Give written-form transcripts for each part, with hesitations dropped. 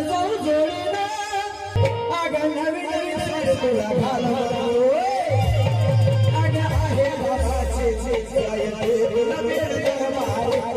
जाऊ जोडीनं अगं नवीन नवीन साडी तुला घालवतो अगं आहे बाबाचे जयते तुला बेड दरबारी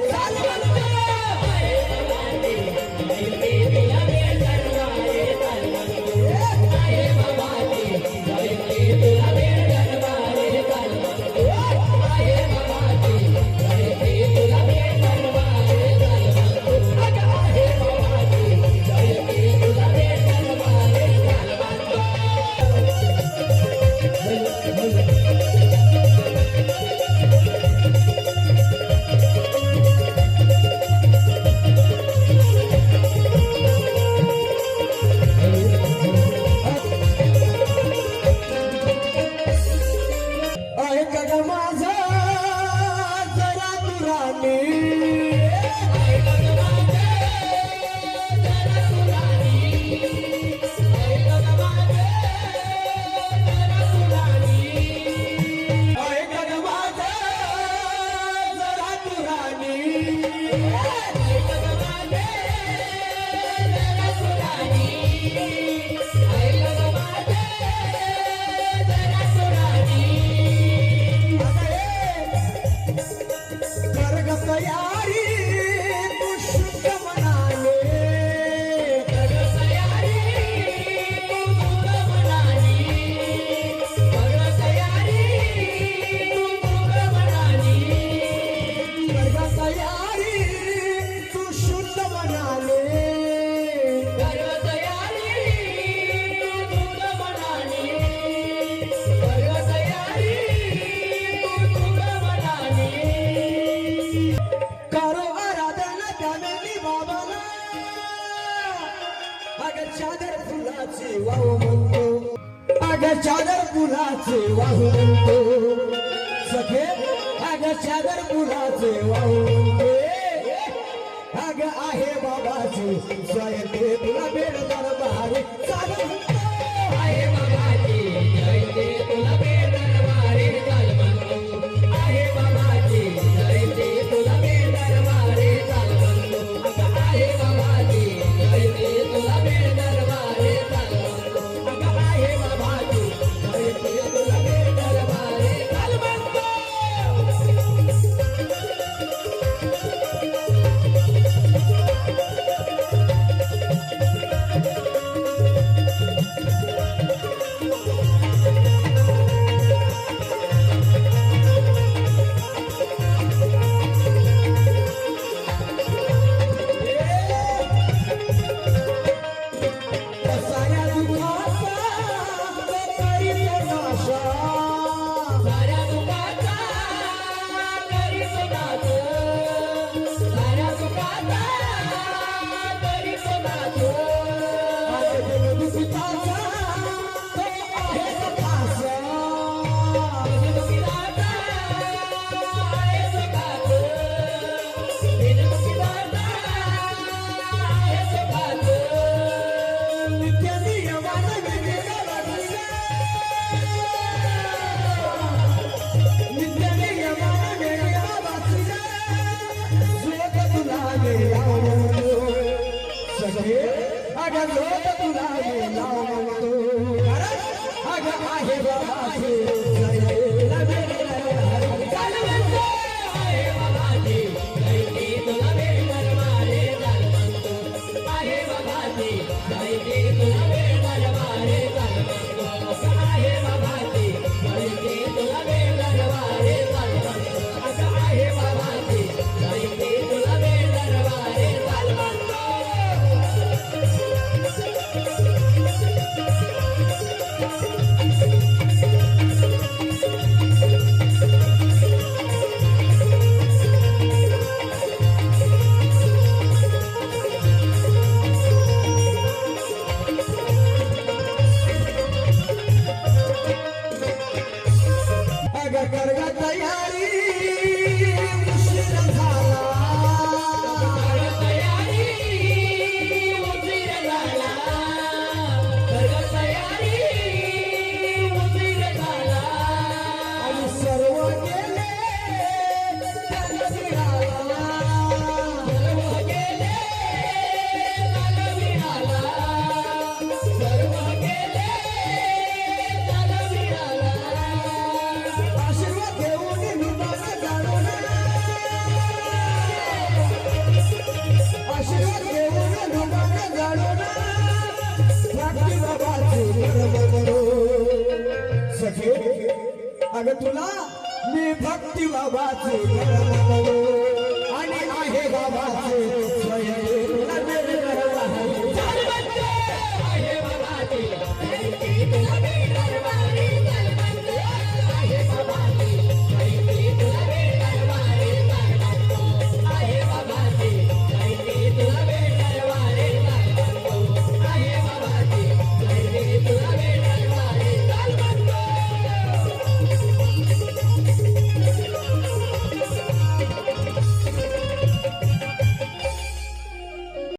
चादर फुलाचे वाहू म्हणतो सखे अगं चादर फुलाचे वाहू म्हणते अगं आहे बाबाची जयते तुला बेड दरबारी चाल म्हणतो आहे बाबाची जयते तुला बेड दरबारी चाल म्हणतो आहे बाबाची जयते तुला बेड दरबारी चाल म्हणतो अगं आहे बाबाची जयते तुला बेड दरबारी चाल म्हणतो अगं आहे बाबाची भक्ती बाबाचे कर्म करो सखे अगं तुला मी भक्ती बाबाचे कर्म करो